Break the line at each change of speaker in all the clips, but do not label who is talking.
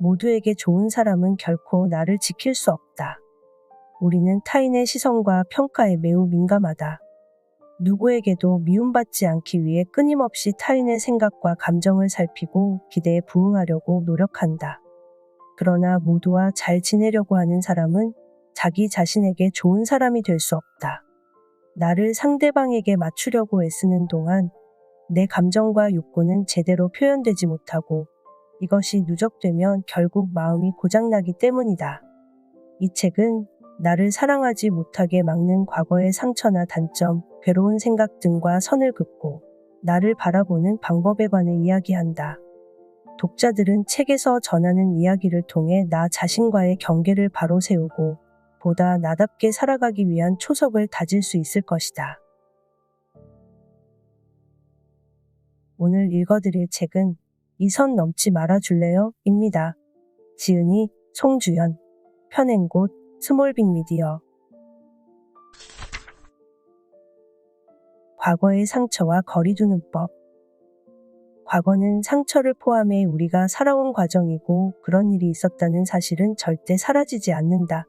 모두에게 좋은 사람은 결코 나를 지킬 수 없다. 우리는 타인의 시선과 평가에 매우 민감하다. 누구에게도 미움받지 않기 위해 끊임없이 타인의 생각과 감정을 살피고 기대에 부응하려고 노력한다. 그러나 모두와 잘 지내려고 하는 사람은 자기 자신에게 좋은 사람이 될 수 없다. 나를 상대방에게 맞추려고 애쓰는 동안 내 감정과 욕구는 제대로 표현되지 못하고 이것이 누적되면 결국 마음이 고장나기 때문이다. 이 책은 나를 사랑하지 못하게 막는 과거의 상처나 단점, 괴로운 생각 등과 선을 긋고 나를 바라보는 방법에 관해 이야기한다. 독자들은 책에서 전하는 이야기를 통해 나 자신과의 경계를 바로 세우고 보다 나답게 살아가기 위한 초석을 다질 수 있을 것이다. 오늘 읽어드릴 책은 이 선 넘지 말아줄래요? 입니다. 지은이, 송주연, 펴낸곳, 스몰빅미디어. 과거의 상처와 거리 두는 법. 과거는 상처를 포함해 우리가 살아온 과정이고 그런 일이 있었다는 사실은 절대 사라지지 않는다.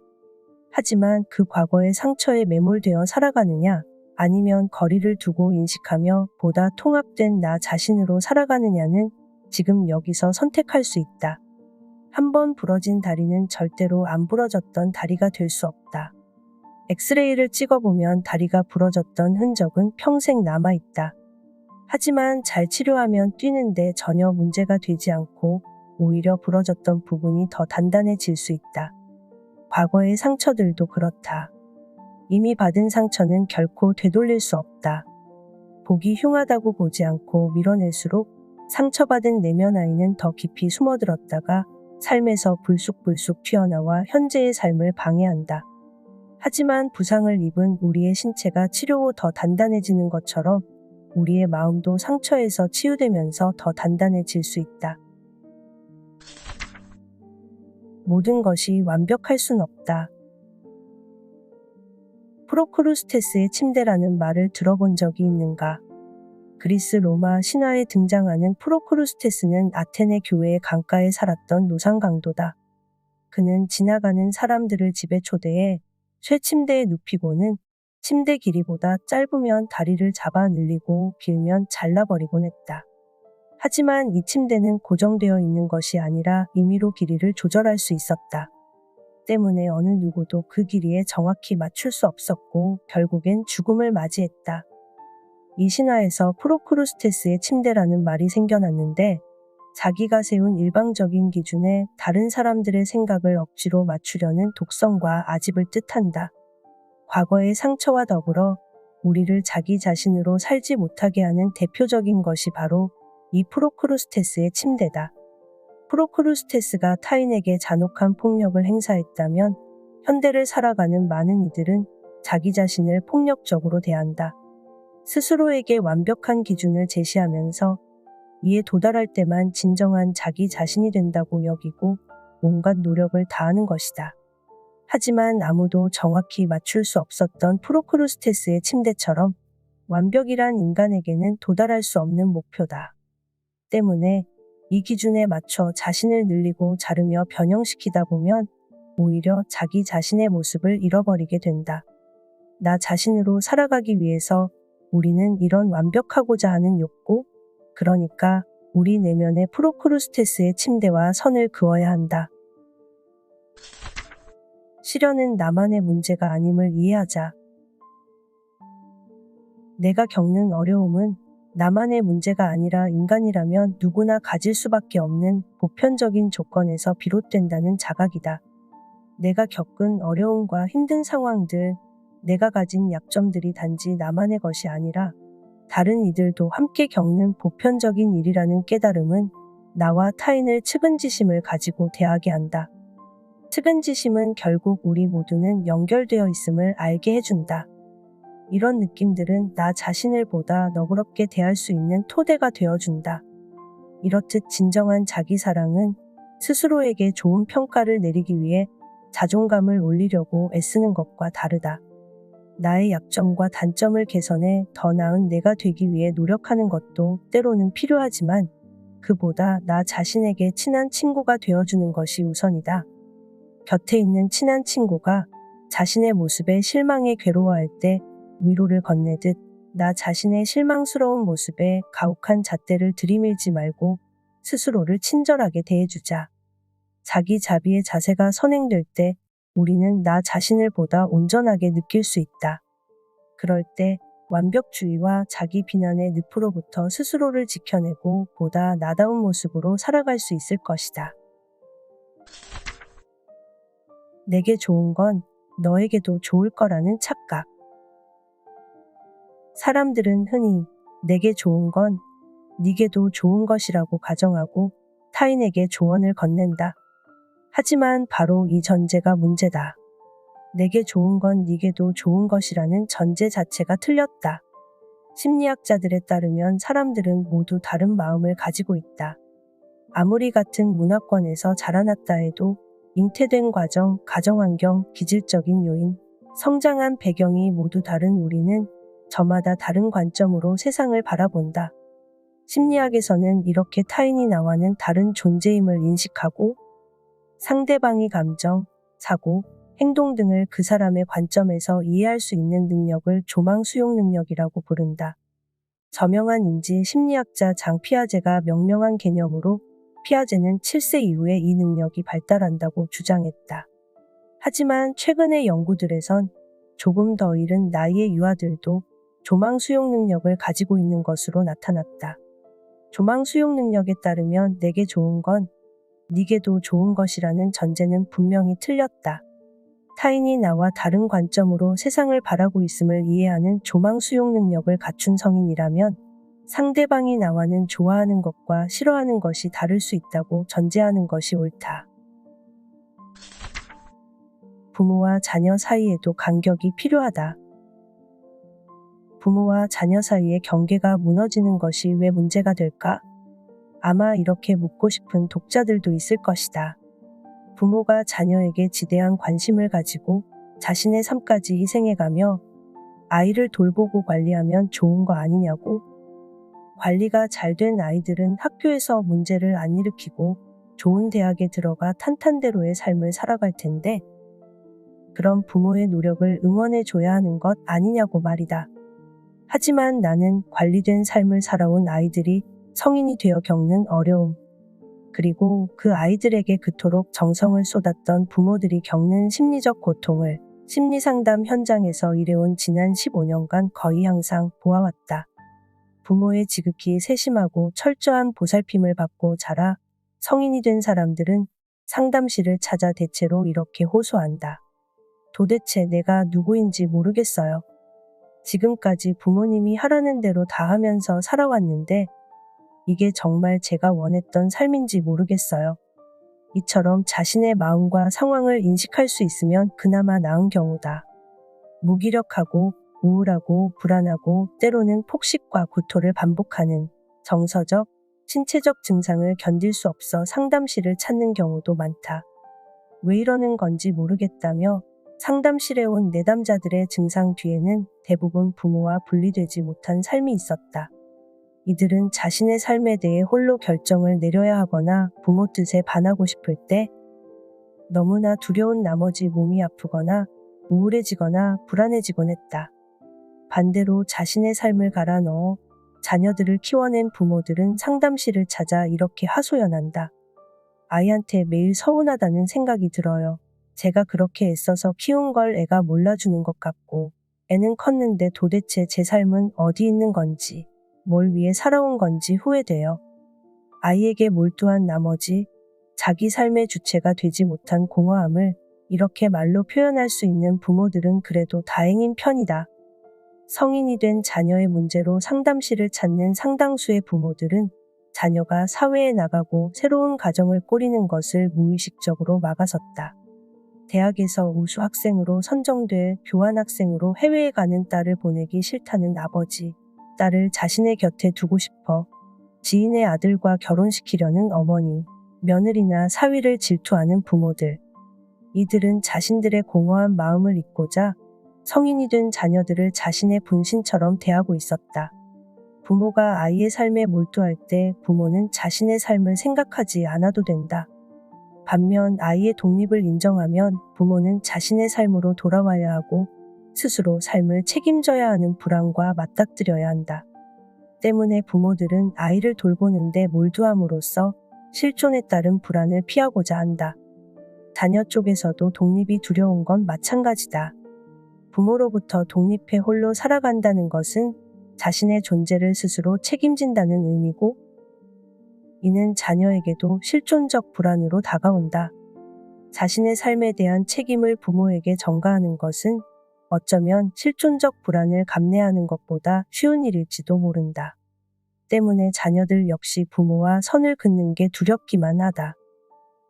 하지만 그 과거의 상처에 매몰되어 살아가느냐, 아니면 거리를 두고 인식하며 보다 통합된 나 자신으로 살아가느냐는 지금 여기서 선택할 수 있다. 한번 부러진 다리는 절대로 안 부러졌던 다리가 될 수 없다. 엑스레이를 찍어보면 다리가 부러졌던 흔적은 평생 남아있다. 하지만 잘 치료하면 뛰는데 전혀 문제가 되지 않고 오히려 부러졌던 부분이 더 단단해질 수 있다. 과거의 상처들도 그렇다. 이미 받은 상처는 결코 되돌릴 수 없다. 보기 흉하다고 보지 않고 밀어낼수록 상처받은 내면 아이는 더 깊이 숨어들었다가 삶에서 불쑥불쑥 튀어나와 현재의 삶을 방해한다. 하지만 부상을 입은 우리의 신체가 치료 후 더 단단해지는 것처럼 우리의 마음도 상처에서 치유되면서 더 단단해질 수 있다. 모든 것이 완벽할 순 없다. 프로크루스테스의 침대라는 말을 들어본 적이 있는가? 그리스 로마 신화에 등장하는 프로크루스테스는 아테네 교회의 강가에 살았던 노상 강도다. 그는 지나가는 사람들을 집에 초대해 쇠침대에 눕히고는 침대 길이보다 짧으면 다리를 잡아 늘리고 길면 잘라버리곤 했다. 하지만 이 침대는 고정되어 있는 것이 아니라 임의로 길이를 조절할 수 있었다. 때문에 어느 누구도 그 길이에 정확히 맞출 수 없었고 결국엔 죽음을 맞이했다. 이 신화에서 프로크루스테스의 침대라는 말이 생겨났는데 자기가 세운 일방적인 기준에 다른 사람들의 생각을 억지로 맞추려는 독성과 아집을 뜻한다. 과거의 상처와 더불어 우리를 자기 자신으로 살지 못하게 하는 대표적인 것이 바로 이 프로크루스테스의 침대다. 프로크루스테스가 타인에게 잔혹한 폭력을 행사했다면 현대를 살아가는 많은 이들은 자기 자신을 폭력적으로 대한다. 스스로에게 완벽한 기준을 제시하면서 이에 도달할 때만 진정한 자기 자신이 된다고 여기고 온갖 노력을 다하는 것이다. 하지만 아무도 정확히 맞출 수 없었던 프로크루스테스의 침대처럼 완벽이란 인간에게는 도달할 수 없는 목표다. 때문에 이 기준에 맞춰 자신을 늘리고 자르며 변형시키다 보면 오히려 자기 자신의 모습을 잃어버리게 된다. 나 자신으로 살아가기 위해서 우리는 이런 완벽하고자 하는 욕구, 그러니까 우리 내면의 프로크루스테스의 침대와 선을 그어야 한다. 시련은 나만의 문제가 아님을 이해하자. 내가 겪는 어려움은 나만의 문제가 아니라 인간이라면 누구나 가질 수밖에 없는 보편적인 조건에서 비롯된다는 자각이다. 내가 겪은 어려움과 힘든 상황들, 내가 가진 약점들이 단지 나만의 것이 아니라 다른 이들도 함께 겪는 보편적인 일이라는 깨달음은 나와 타인을 측은지심을 가지고 대하게 한다. 측은지심은 결국 우리 모두는 연결되어 있음을 알게 해준다. 이런 느낌들은 나 자신을 보다 너그럽게 대할 수 있는 토대가 되어준다. 이렇듯 진정한 자기사랑은 스스로에게 좋은 평가를 내리기 위해 자존감을 올리려고 애쓰는 것과 다르다. 나의 약점과 단점을 개선해 더 나은 내가 되기 위해 노력하는 것도 때로는 필요하지만 그보다 나 자신에게 친한 친구가 되어주는 것이 우선이다. 곁에 있는 친한 친구가 자신의 모습에 실망해 괴로워할 때 위로를 건네듯 나 자신의 실망스러운 모습에 가혹한 잣대를 들이밀지 말고 스스로를 친절하게 대해주자. 자기 자비의 자세가 선행될 때 우리는 나 자신을 보다 온전하게 느낄 수 있다. 그럴 때 완벽주의와 자기 비난의 늪으로부터 스스로를 지켜내고 보다 나다운 모습으로 살아갈 수 있을 것이다. 내게 좋은 건 너에게도 좋을 거라는 착각. 사람들은 흔히 내게 좋은 건 네게도 좋은 것이라고 가정하고 타인에게 조언을 건넨다. 하지만 바로 이 전제가 문제다. 내게 좋은 건 네게도 좋은 것이라는 전제 자체가 틀렸다. 심리학자들에 따르면 사람들은 모두 다른 마음을 가지고 있다. 아무리 같은 문화권에서 자라났다 해도 잉태된 과정, 가정환경, 기질적인 요인, 성장한 배경이 모두 다른 우리는 저마다 다른 관점으로 세상을 바라본다. 심리학에서는 이렇게 타인이 나와는 다른 존재임을 인식하고 상대방의 감정, 사고, 행동 등을 그 사람의 관점에서 이해할 수 있는 능력을 조망 수용 능력이라고 부른다. 저명한 인지 심리학자 장 피아제가 명명한 개념으로 피아제는 7세 이후에 이 능력이 발달한다고 주장했다. 하지만 최근의 연구들에선 조금 더 이른 나이의 유아들도 조망 수용 능력을 가지고 있는 것으로 나타났다. 조망 수용 능력에 따르면 내게 좋은 건 네게도 좋은 것이라는 전제는 분명히 틀렸다. 타인이 나와 다른 관점으로 세상을 바라고 있음을 이해하는 조망 수용 능력을 갖춘 성인이라면 상대방이 나와는 좋아하는 것과 싫어하는 것이 다를 수 있다고 전제하는 것이 옳다. 부모와 자녀 사이에도 간격이 필요하다. 부모와 자녀 사이의 경계가 무너지는 것이 왜 문제가 될까? 아마 이렇게 묻고 싶은 독자들도 있을 것이다. 부모가 자녀에게 지대한 관심을 가지고 자신의 삶까지 희생해가며 아이를 돌보고 관리하면 좋은 거 아니냐고? 관리가 잘 된 아이들은 학교에서 문제를 안 일으키고 좋은 대학에 들어가 탄탄대로의 삶을 살아갈 텐데 그런 부모의 노력을 응원해줘야 하는 것 아니냐고 말이다. 하지만 나는 관리된 삶을 살아온 아이들이 성인이 되어 겪는 어려움, 그리고 그 아이들에게 그토록 정성을 쏟았던 부모들이 겪는 심리적 고통을 심리상담 현장에서 일해온 지난 15년간 거의 항상 보아왔다. 부모의 지극히 세심하고 철저한 보살핌을 받고 자라 성인이 된 사람들은 상담실을 찾아 대체로 이렇게 호소한다. 도대체 내가 누구인지 모르겠어요. 지금까지 부모님이 하라는 대로 다 하면서 살아왔는데 이게 정말 제가 원했던 삶인지 모르겠어요. 이처럼 자신의 마음과 상황을 인식할 수 있으면 그나마 나은 경우다. 무기력하고 우울하고 불안하고 때로는 폭식과 구토를 반복하는 정서적, 신체적 증상을 견딜 수 없어 상담실을 찾는 경우도 많다. 왜 이러는 건지 모르겠다며 상담실에 온 내담자들의 증상 뒤에는 대부분 부모와 분리되지 못한 삶이 있었다. 이들은 자신의 삶에 대해 홀로 결정을 내려야 하거나 부모 뜻에 반하고 싶을 때 너무나 두려운 나머지 몸이 아프거나 우울해지거나 불안해지곤 했다. 반대로 자신의 삶을 갈아 넣어 자녀들을 키워낸 부모들은 상담실을 찾아 이렇게 하소연한다. 아이한테 매일 서운하다는 생각이 들어요. 제가 그렇게 애써서 키운 걸 애가 몰라주는 것 같고 애는 컸는데 도대체 제 삶은 어디 있는 건지 뭘 위해 살아온 건지 후회돼요. 아이에게 몰두한 나머지 자기 삶의 주체가 되지 못한 공허함을 이렇게 말로 표현할 수 있는 부모들은 그래도 다행인 편이다. 성인이 된 자녀의 문제로 상담실을 찾는 상당수의 부모들은 자녀가 사회에 나가고 새로운 가정을 꾸리는 것을 무의식적으로 막아섰다. 대학에서 우수 학생으로 선정돼 교환학생으로 해외에 가는 딸을 보내기 싫다는 아버지, 딸을 자신의 곁에 두고 싶어 지인의 아들과 결혼시키려는 어머니, 며느리나 사위를 질투하는 부모들. 이들은 자신들의 공허한 마음을 잊고자 성인이 된 자녀들을 자신의 분신처럼 대하고 있었다. 부모가 아이의 삶에 몰두할 때 부모는 자신의 삶을 생각하지 않아도 된다. 반면 아이의 독립을 인정하면 부모는 자신의 삶으로 돌아와야 하고 스스로 삶을 책임져야 하는 불안과 맞닥뜨려야 한다. 때문에 부모들은 아이를 돌보는데 몰두함으로써 실존에 따른 불안을 피하고자 한다. 자녀 쪽에서도 독립이 두려운 건 마찬가지다. 부모로부터 독립해 홀로 살아간다는 것은 자신의 존재를 스스로 책임진다는 의미고, 이는 자녀에게도 실존적 불안으로 다가온다. 자신의 삶에 대한 책임을 부모에게 전가하는 것은 어쩌면 실존적 불안을 감내하는 것보다 쉬운 일일지도 모른다. 때문에 자녀들 역시 부모와 선을 긋는 게 두렵기만 하다.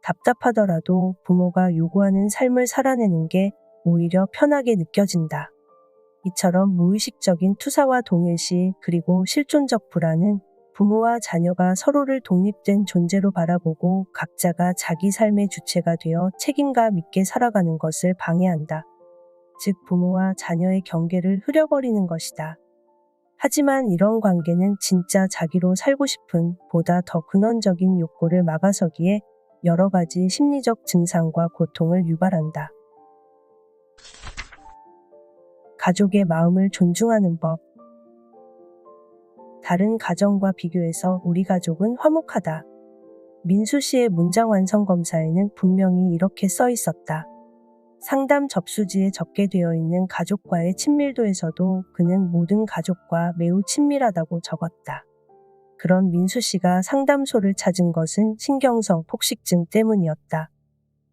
답답하더라도 부모가 요구하는 삶을 살아내는 게 오히려 편하게 느껴진다. 이처럼 무의식적인 투사와 동일시 그리고 실존적 불안은 부모와 자녀가 서로를 독립된 존재로 바라보고 각자가 자기 삶의 주체가 되어 책임감 있게 살아가는 것을 방해한다. 즉 부모와 자녀의 경계를 흐려버리는 것이다. 하지만 이런 관계는 진짜 자기로 살고 싶은 보다 더 근원적인 욕구를 막아서기에 여러 가지 심리적 증상과 고통을 유발한다. 가족의 마음을 존중하는 법. 다른 가정과 비교해서 우리 가족은 화목하다. 민수 씨의 문장 완성 검사에는 분명히 이렇게 써 있었다. 상담 접수지에 적게 되어 있는 가족과의 친밀도에서도 그는 모든 가족과 매우 친밀하다고 적었다. 그런 민수 씨가 상담소를 찾은 것은 신경성 폭식증 때문이었다.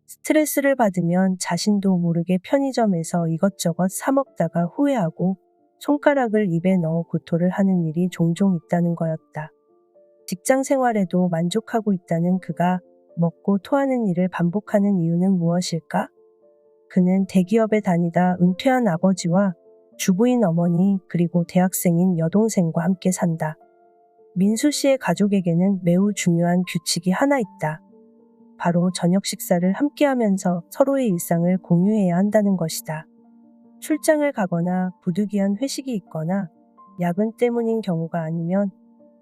스트레스를 받으면 자신도 모르게 편의점에서 이것저것 사 먹다가 후회하고 손가락을 입에 넣어 구토를 하는 일이 종종 있다는 거였다. 직장 생활에도 만족하고 있다는 그가 먹고 토하는 일을 반복하는 이유는 무엇일까? 그는 대기업에 다니다 은퇴한 아버지와 주부인 어머니 그리고 대학생인 여동생과 함께 산다. 민수 씨의 가족에게는 매우 중요한 규칙이 하나 있다. 바로 저녁 식사를 함께 하면서 서로의 일상을 공유해야 한다는 것이다. 출장을 가거나 부득이한 회식이 있거나 야근 때문인 경우가 아니면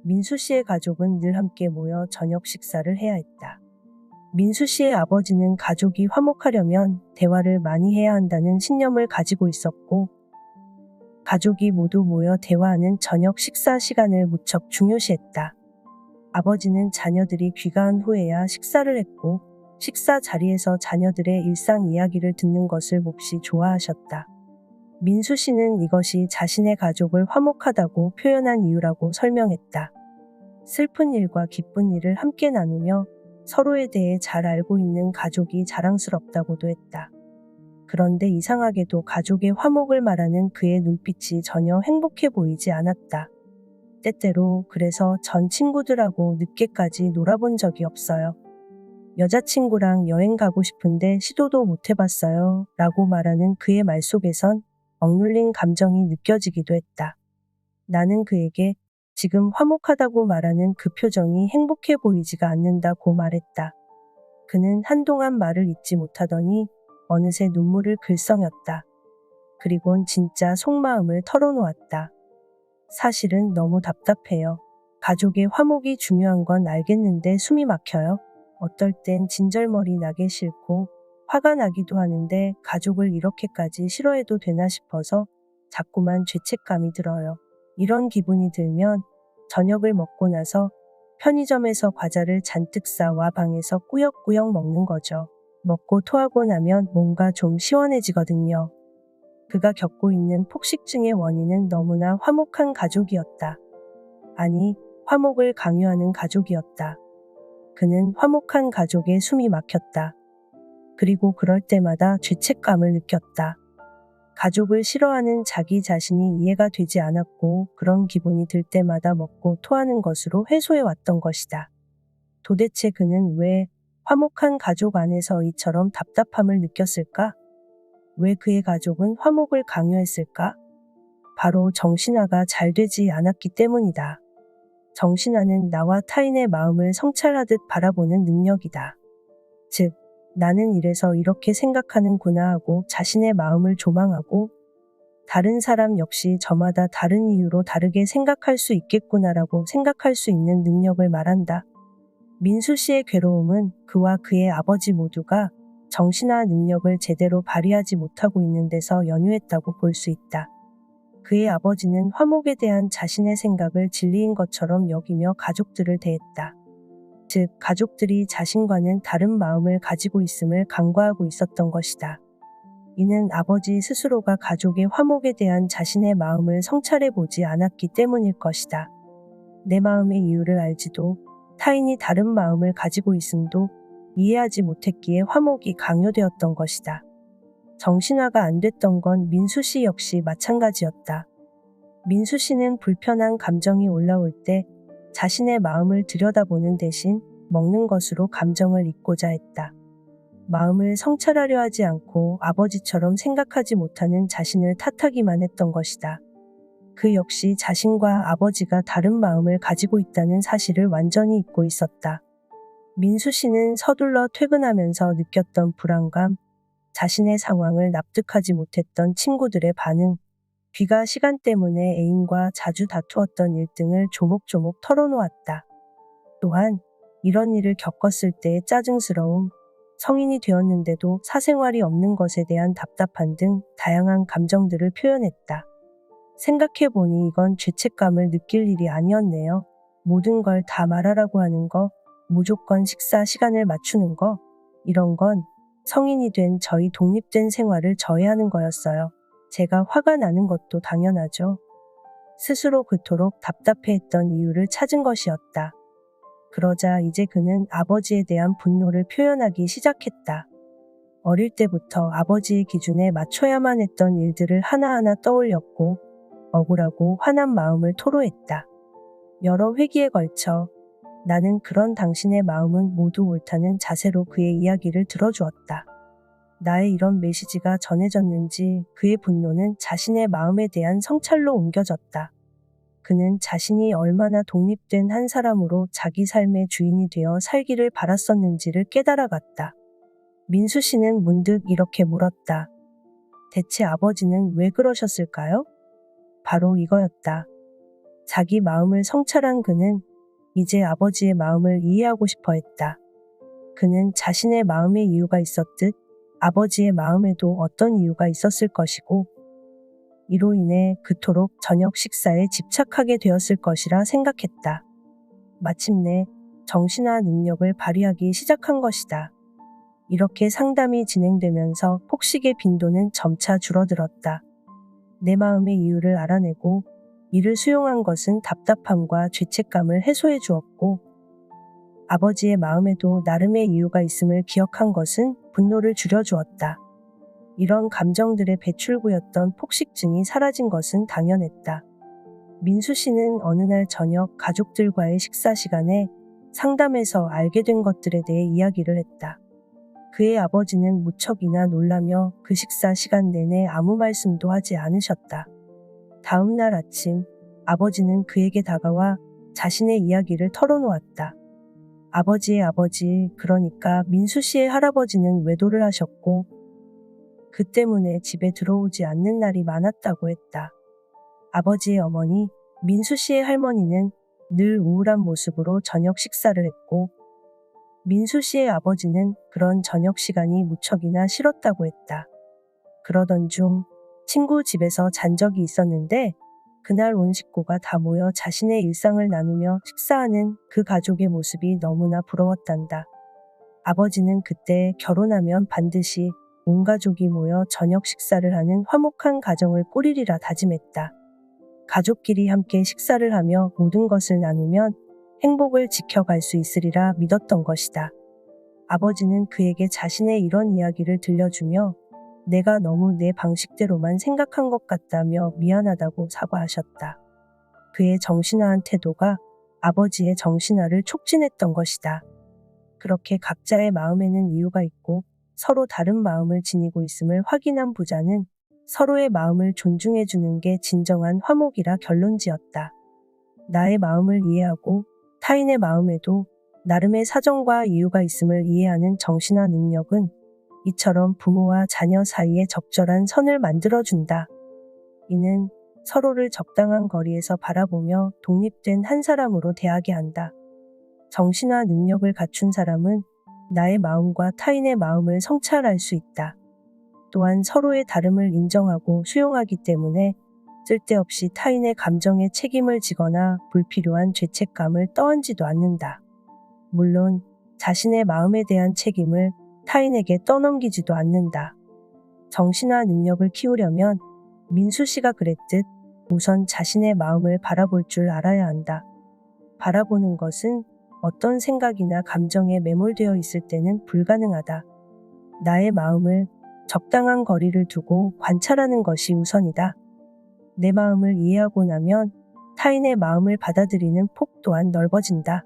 민수 씨의 가족은 늘 함께 모여 저녁 식사를 해야 했다. 민수 씨의 아버지는 가족이 화목하려면 대화를 많이 해야 한다는 신념을 가지고 있었고, 가족이 모두 모여 대화하는 저녁 식사 시간을 무척 중요시했다. 아버지는 자녀들이 귀가한 후에야 식사를 했고, 식사 자리에서 자녀들의 일상 이야기를 듣는 것을 몹시 좋아하셨다. 민수 씨는 이것이 자신의 가족을 화목하다고 표현한 이유라고 설명했다. 슬픈 일과 기쁜 일을 함께 나누며 서로에 대해 잘 알고 있는 가족이 자랑스럽다고도 했다. 그런데 이상하게도 가족의 화목을 말하는 그의 눈빛이 전혀 행복해 보이지 않았다. 때때로 그래서 전 친구들하고 늦게까지 놀아본 적이 없어요. 여자친구랑 여행 가고 싶은데 시도도 못 해봤어요. 라고 말하는 그의 말 속에선 억눌린 감정이 느껴지기도 했다. 나는 그에게 지금 화목하다고 말하는 그 표정이 행복해 보이지가 않는다고 말했다. 그는 한동안 말을 잇지 못하더니 어느새 눈물을 글썽였다. 그리곤 진짜 속마음을 털어놓았다. 사실은 너무 답답해요. 가족의 화목이 중요한 건 알겠는데 숨이 막혀요. 어떨 땐 진절머리 나게 싫고 화가 나기도 하는데 가족을 이렇게까지 싫어해도 되나 싶어서 자꾸만 죄책감이 들어요. 이런 기분이 들면 저녁을 먹고 나서 편의점에서 과자를 잔뜩 싸와 방에서 꾸역꾸역 먹는 거죠. 먹고 토하고 나면 뭔가 좀 시원해지거든요. 그가 겪고 있는 폭식증의 원인은 너무나 화목한 가족이었다. 아니, 화목을 강요하는 가족이었다. 그는 화목한 가족에 숨이 막혔다. 그리고 그럴 때마다 죄책감을 느꼈다. 가족을 싫어하는 자기 자신이 이해가 되지 않았고 그런 기분이 들 때마다 먹고 토하는 것으로 해소해왔던 것이다. 도대체 그는 왜 화목한 가족 안에서 이처럼 답답함을 느꼈을까? 왜 그의 가족은 화목을 강요했을까? 바로 정신화가 잘 되지 않았기 때문이다. 정신화는 나와 타인의 마음을 성찰하듯 바라보는 능력이다. 즉, 나는 이래서 이렇게 생각하는구나 하고 자신의 마음을 조망하고 다른 사람 역시 저마다 다른 이유로 다르게 생각할 수 있겠구나라고 생각할 수 있는 능력을 말한다. 민수 씨의 괴로움은 그와 그의 아버지 모두가 정신화 능력을 제대로 발휘하지 못하고 있는 데서 연유했다고 볼 수 있다. 그의 아버지는 화목에 대한 자신의 생각을 진리인 것처럼 여기며 가족들을 대했다. 즉, 가족들이 자신과는 다른 마음을 가지고 있음을 간과하고 있었던 것이다. 이는 아버지 스스로가 가족의 화목에 대한 자신의 마음을 성찰해보지 않았기 때문일 것이다. 내 마음의 이유를 알지도 타인이 다른 마음을 가지고 있음도 이해하지 못했기에 화목이 강요되었던 것이다. 정신화가 안 됐던 건 민수 씨 역시 마찬가지였다. 민수 씨는 불편한 감정이 올라올 때 자신의 마음을 들여다보는 대신 먹는 것으로 감정을 잊고자 했다. 마음을 성찰하려 하지 않고 아버지처럼 생각하지 못하는 자신을 탓하기만 했던 것이다. 그 역시 자신과 아버지가 다른 마음을 가지고 있다는 사실을 완전히 잊고 있었다. 민수 씨는 서둘러 퇴근하면서 느꼈던 불안감, 자신의 상황을 납득하지 못했던 친구들의 반응, 귀가 시간 때문에 애인과 자주 다투었던 일 등을 조목조목 털어놓았다. 또한 이런 일을 겪었을 때의 짜증스러움, 성인이 되었는데도 사생활이 없는 것에 대한 답답함 등 다양한 감정들을 표현했다. 생각해보니 이건 죄책감을 느낄 일이 아니었네요. 모든 걸 다 말하라고 하는 거, 무조건 식사 시간을 맞추는 거, 이런 건 성인이 된 저희 독립된 생활을 저해하는 거였어요. 제가 화가 나는 것도 당연하죠. 스스로 그토록 답답해했던 이유를 찾은 것이었다. 그러자 이제 그는 아버지에 대한 분노를 표현하기 시작했다. 어릴 때부터 아버지의 기준에 맞춰야만 했던 일들을 하나하나 떠올렸고 억울하고 화난 마음을 토로했다. 여러 회기에 걸쳐 나는 그런 당신의 마음은 모두 옳다는 자세로 그의 이야기를 들어주었다. 나의 이런 메시지가 전해졌는지 그의 분노는 자신의 마음에 대한 성찰로 옮겨졌다. 그는 자신이 얼마나 독립된 한 사람으로 자기 삶의 주인이 되어 살기를 바랐었는지를 깨달아갔다. 민수 씨는 문득 이렇게 물었다. 대체 아버지는 왜 그러셨을까요? 바로 이거였다. 자기 마음을 성찰한 그는 이제 아버지의 마음을 이해하고 싶어 했다. 그는 자신의 마음의 이유가 있었듯 아버지의 마음에도 어떤 이유가 있었을 것이고 이로 인해 그토록 저녁 식사에 집착하게 되었을 것이라 생각했다. 마침내 정신화 능력을 발휘하기 시작한 것이다. 이렇게 상담이 진행되면서 폭식의 빈도는 점차 줄어들었다. 내 마음의 이유를 알아내고 이를 수용한 것은 답답함과 죄책감을 해소해 주었고 아버지의 마음에도 나름의 이유가 있음을 기억한 것은 분노를 줄여주었다. 이런 감정들의 배출구였던 폭식증이 사라진 것은 당연했다. 민수 씨는 어느 날 저녁 가족들과의 식사 시간에 상담에서 알게 된 것들에 대해 이야기를 했다. 그의 아버지는 무척이나 놀라며 그 식사 시간 내내 아무 말씀도 하지 않으셨다. 다음 날 아침 아버지는 그에게 다가와 자신의 이야기를 털어놓았다. 아버지의 아버지, 그러니까 민수 씨의 할아버지는 외도를 하셨고 그 때문에 집에 들어오지 않는 날이 많았다고 했다. 아버지의 어머니, 민수 씨의 할머니는 늘 우울한 모습으로 저녁 식사를 했고 민수 씨의 아버지는 그런 저녁 시간이 무척이나 싫었다고 했다. 그러던 중 친구 집에서 잔 적이 있었는데 그날 온 식구가 다 모여 자신의 일상을 나누며 식사하는 그 가족의 모습이 너무나 부러웠단다. 아버지는 그때 결혼하면 반드시 온 가족이 모여 저녁 식사를 하는 화목한 가정을 꾸리리라 다짐했다. 가족끼리 함께 식사를 하며 모든 것을 나누면 행복을 지켜갈 수 있으리라 믿었던 것이다. 아버지는 그에게 자신의 이런 이야기를 들려주며 내가 너무 내 방식대로만 생각한 것 같다며 미안하다고 사과하셨다. 그의 정신화한 태도가 아버지의 정신화를 촉진했던 것이다. 그렇게 각자의 마음에는 이유가 있고 서로 다른 마음을 지니고 있음을 확인한 부자는 서로의 마음을 존중해주는 게 진정한 화목이라 결론지었다. 나의 마음을 이해하고 타인의 마음에도 나름의 사정과 이유가 있음을 이해하는 정신화 능력은 이처럼 부모와 자녀 사이에 적절한 선을 만들어준다. 이는 서로를 적당한 거리에서 바라보며 독립된 한 사람으로 대하게 한다. 정신화 능력을 갖춘 사람은 나의 마음과 타인의 마음을 성찰할 수 있다. 또한 서로의 다름을 인정하고 수용하기 때문에 쓸데없이 타인의 감정에 책임을 지거나 불필요한 죄책감을 떠안지도 않는다. 물론 자신의 마음에 대한 책임을 타인에게 떠넘기지도 않는다. 정신화 능력을 키우려면 민수 씨가 그랬듯 우선 자신의 마음을 바라볼 줄 알아야 한다. 바라보는 것은 어떤 생각이나 감정에 매몰되어 있을 때는 불가능하다. 나의 마음을 적당한 거리를 두고 관찰하는 것이 우선이다. 내 마음을 이해하고 나면 타인의 마음을 받아들이는 폭 또한 넓어진다.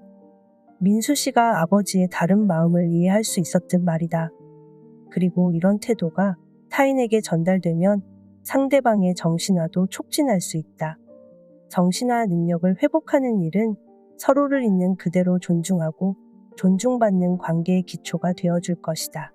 민수 씨가 아버지의 다른 마음을 이해할 수 있었듯 말이다. 그리고 이런 태도가 타인에게 전달되면 상대방의 정신화도 촉진할 수 있다. 정신화 능력을 회복하는 일은 서로를 있는 그대로 존중하고 존중받는 관계의 기초가 되어줄 것이다.